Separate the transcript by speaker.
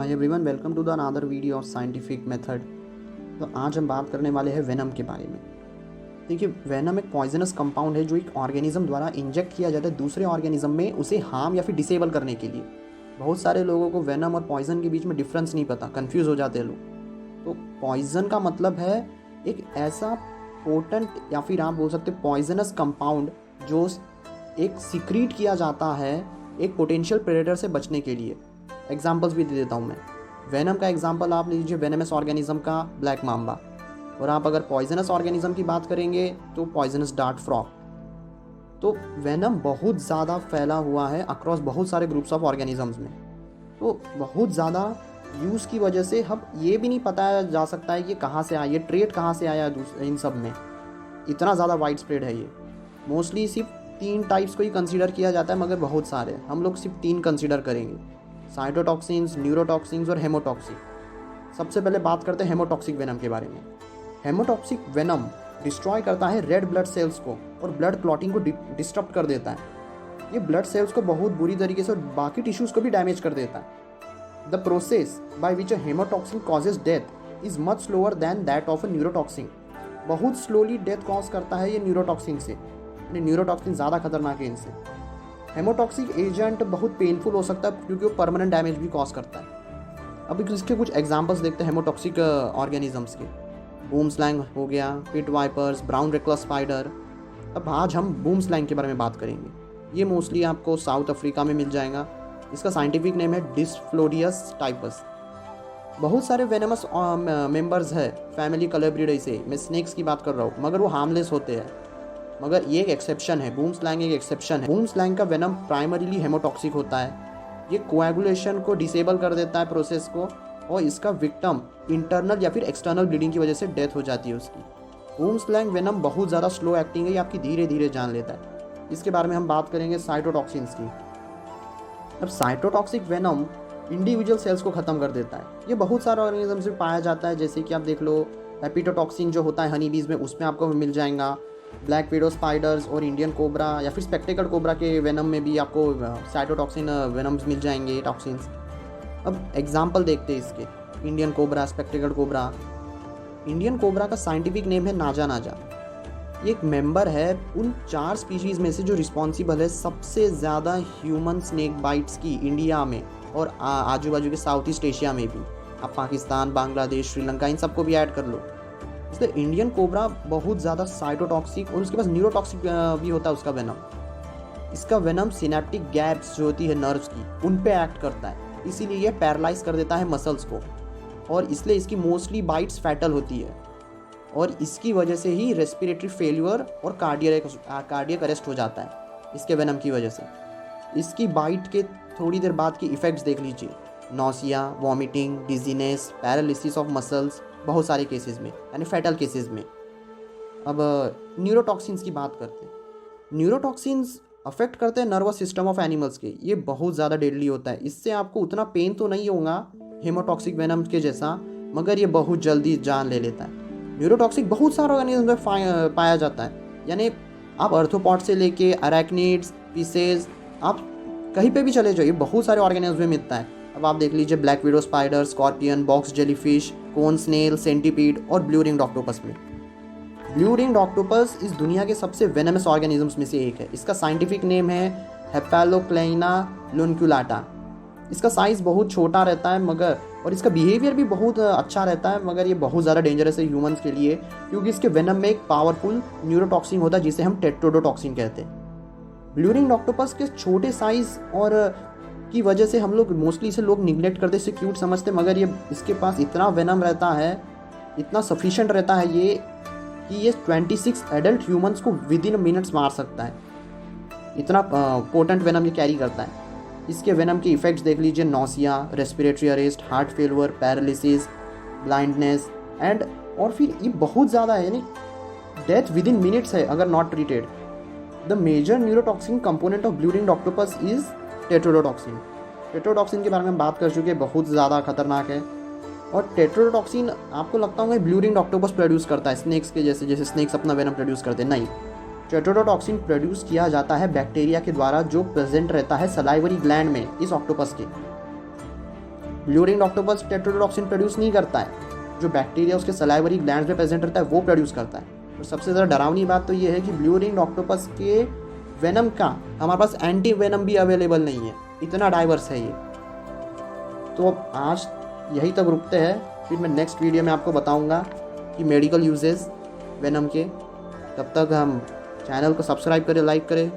Speaker 1: Hi everyone, welcome to the another video of scientific method. तो आज हम बात करने वाले हैं वेनम के बारे में। देखिए, वेनम एक पॉइजनस कंपाउंड है जो एक ऑर्गेनिज्म द्वारा इंजेक्ट किया जाता है दूसरे ऑर्गेनिज्म में उसे हार्म या फिर डिसेबल करने के लिए। बहुत सारे लोगों को वेनम और पॉइजन के बीच में डिफरेंस नहीं पता, कंफ्यूज हो जाते हैं लोग। तो पॉइजन का मतलब है एक ऐसा पोटेंट या फिर आप बोल सकते पॉइजनस कंपाउंड जो एक सीक्रेट किया जाता है एक पोटेंशियल प्रेडेटर से बचने के लिए। एग्जांपल्स भी दे देता हूँ मैं। वेनम का एग्जांपल आप लीजिए वेनमस ऑर्गेनिज्म का ब्लैक माम्बा, और आप अगर पॉइजनस ऑर्गेनिज्म की बात करेंगे तो पॉइजनस डार्ट फ्रॉग। तो वेनम बहुत ज़्यादा फैला हुआ है अक्रॉस बहुत सारे ग्रुप्स ऑफ ऑर्गेनिजम्स में। तो बहुत ज़्यादा यूज़ की वजह से हम ये भी नहीं पता जा सकता है कि कहाँ से आया, ये ट्रेड कहाँ से आया इन सब में। इतना ज़्यादा वाइड स्प्रेड है ये। मोस्टली सिर्फ 3 टाइप्स को ही कंसीडर किया जाता है, मगर बहुत सारे, हम लोग सिर्फ 3 कंसीडर करेंगे: साइटोटॉक्सिन्स, न्यूरोटॉक्सिन्स और हेमोटॉक्सिक। सबसे पहले बात करते हैं हेमोटॉक्सिक वेनम के बारे में। हेमोटॉक्सिक वेनम डिस्ट्रॉय करता है रेड ब्लड सेल्स को और ब्लड क्लॉटिंग को डिस्टर्ब कर देता है। ये ब्लड सेल्स को बहुत बुरी तरीके से और बाकी टिश्यूज़ को भी डैमेज कर देता है। The process by which a haemotoxin causes death is much slower then that of a neurotoxin. बहुत स्लोली डेथ कॉज करता है ये न्यूरोटॉक्सिन से, यानी न्यूरोटॉक्सिन ज़्यादा खतरनाक है इनसे। हेमोटॉक्सिक एजेंट बहुत पेनफुल हो सकता है क्योंकि वो परमानेंट डैमेज भी कॉज करता है। अब इसके कुछ एग्जांपल्स देखते हैं हेमोटॉक्सिक ऑर्गेनिजम्स के। बूम स्लैंग हो गया, पिट वाइपर्स, ब्राउन रेक्लस स्पाइडर। अब आज हम बूम स्लैंग के बारे में बात करेंगे। ये मोस्टली आपको साउथ अफ्रीका में मिल जाएगा। इसका साइंटिफिक नेम है डिस्फ्लोडियस टाइपस। बहुत सारे वेनमस मेंबर्स है फैमिली कलेब्रिडाई से। मैं स्नेक्स की बात कर रहा हूँ, मगर वो हार्मलेस होते हैं। मगर ये एक एक्सेप्शन है, बूम स्लैंग एक एक्सेप्शन है। बूम स्लैंग का वेनम प्राइमरीली हेमोटॉक्सिक होता है। ये कोएगुलेशन को डिसेबल कर देता है प्रोसेस को, और इसका विक्टिम इंटरनल या फिर एक्सटर्नल ब्लीडिंग की वजह से डेथ हो जाती है उसकी। बूम स्लैंग वेनम बहुत ज़्यादा स्लो एक्टिंग है, ये आपकी धीरे धीरे जान लेता है। इसके बारे में हम बात करेंगे साइटोटॉक्सिन्स की। अब साइटोटॉक्सिक वेनम इंडिविजुअल सेल्स को ख़त्म कर देता है। ये बहुत सारे ऑर्गेनिज्म में पाया जाता है, जैसे कि आप देख लो एपिटोटॉक्सिन जो होता है हनी बीज में, उसमें आपको मिल जाएगा। ब्लैक विडो स्पाइडर्स और इंडियन कोबरा या फिर स्पेक्टेकल कोबरा के वेनम में भी आपको साइटोटॉक्सिन वेनम्स मिल जाएंगे, टॉक्सिन्स। अब एग्जांपल देखते हैं इसके। Indian cobra, spectacle cobra. Indian cobra का साइंटिफिक नेम है नाजा नाजा। ये एक मेंबर है उन 4 स्पीशीज़ में से जो रिस्पॉन्सिबल है सबसे ज़्यादा ह्यूमन स्नेक बाइट्स की इंडिया में और आजू बाजू के साउथ ईस्ट एशिया में भी। आप पाकिस्तान, बांग्लादेश, श्रीलंका इन सबको भी ऐड कर लो। इसलिए इंडियन कोबरा बहुत ज़्यादा साइटोटॉक्सिक और उसके पास न्यूरोटॉक्सिक भी होता है उसका वेनम। इसका वेनम सिनेप्टिक गैप्स जो होती है नर्व्स की, उन पे एक्ट करता है, इसीलिए ये पैरालाइज कर देता है मसल्स को, और इसलिए इसकी मोस्टली बाइट्स फैटल होती है। और इसकी वजह से ही रेस्पिरेटरी फेल्यूर और कार्डियक अरेस्ट हो जाता है इसके वेनम की वजह से। इसकी बाइट के थोड़ी देर बाद के इफ़ेक्ट्स देख लीजिए: nausea, vomiting, dizziness, paralysis of muscles, बहुत सारे केसेस में, यानी फैटल केसेस में। अब न्यूरोटॉक्सिन्स की बात करते हैं। न्यूरोटॉक्सिन्स अफेक्ट करते हैं नर्वस सिस्टम ऑफ एनिमल्स के। ये बहुत ज़्यादा डेडली होता है। इससे आपको उतना पेन तो नहीं होगा हेमोटॉक्सिक वेनम के जैसा, मगर ये बहुत जल्दी जान ले लेता है। न्यूरोटॉक्सिक बहुत सारे ऑर्गेनिज्म में पाया जाता है, यानी आप अर्थोपॉड से लेके अरैक्निड्स, पीसेस, आप कहीं पे भी चले जाइए, बहुत सारे ऑर्गेनिज्म में मिलता है। अब आप देख लीजिए black widow spider, scorpion, box jellyfish, cone snail, centipede और ब्लू रिंग्ड ऑक्टोपस में। ब्लू रिंग्ड ऑक्टोपस इस दुनिया के सबसे वेनमस ऑर्गेनिजम्स में से एक है। इसका साइंटिफिक नेम है हेपेलोक्लेइना लुनक्युलाटा। इसका साइज़ बहुत छोटा रहता है, मगर और इसका बिहेवियर भी बहुत अच्छा रहता है, मगर ये बहुत ज़्यादा डेंजरस है ह्यूमंस के लिए, क्योंकि इसके वेनम में एक पावरफुल न्यूरोटॉक्सिन होता है जिसे हम टेट्रोडोटॉक्सिन कहते हैं। ब्लू रिंग्ड ऑक्टोपस के छोटे साइज़ और की वजह से हम लोग मोस्टली इसे लोग निगलेक्ट करते, इसे क्यूट समझते, मगर ये इसके पास इतना वेनम रहता है, इतना सफिशिएंट रहता है ये, कि ये 26 एडल्ट ह्यूमंस को विद इन मिनट्स मार सकता है। इतना पोटेंट वेनम ये कैरी करता है। इसके वेनम के इफ़ेक्ट्स देख लीजिए: nausea, respiratory arrest, heart failure, paralysis, blindness and, और फिर ये बहुत ज़्यादा है, यानी डेथ विद इन मिनट्स है अगर not treated. The major neurotoxin component of blue ringed octopus is tetrodotoxin. Tetrodotoxin के बारे में बात कर चुके हैं, बहुत ज़्यादा खतरनाक है। और टेट्रोडोटॉक्सिन आपको लगता होगा ब्लू रिंग्ड ऑक्टोपस प्रोड्यूस करता है स्नेक्स के जैसे, जैसे स्नेक्स अपना वेनम प्रोड्यूस करते हैं। नहीं, टेट्रोडोटॉक्सिन प्रोड्यूस किया जाता है बैक्टीरिया के द्वारा जो प्रेजेंट रहता है सलाइवरी ग्लैंड में इस ऑक्टोपस के। ब्लू रिंग ऑक्टोपस टेट्राडोटॉक्सिन प्रोड्यूस नहीं करता है, जो बैक्टीरिया उसके सलाइवरी ग्लैंड्स में प्रेजेंट रहता है वो प्रोड्यूस करता है। और सबसे ज़्यादा डरावनी बात तो ये है कि ब्लू रिंग ऑक्टोपस के वेनम का हमारे पास एंटी वेनम भी अवेलेबल नहीं है, इतना डाइवर्स है ये। तो अब आज यही तक रुकते हैं, फिर मैं नेक्स्ट वीडियो में आपको बताऊंगा कि मेडिकल यूजेस वेनम के। तब तक हम चैनल को सब्सक्राइब करें, लाइक करें।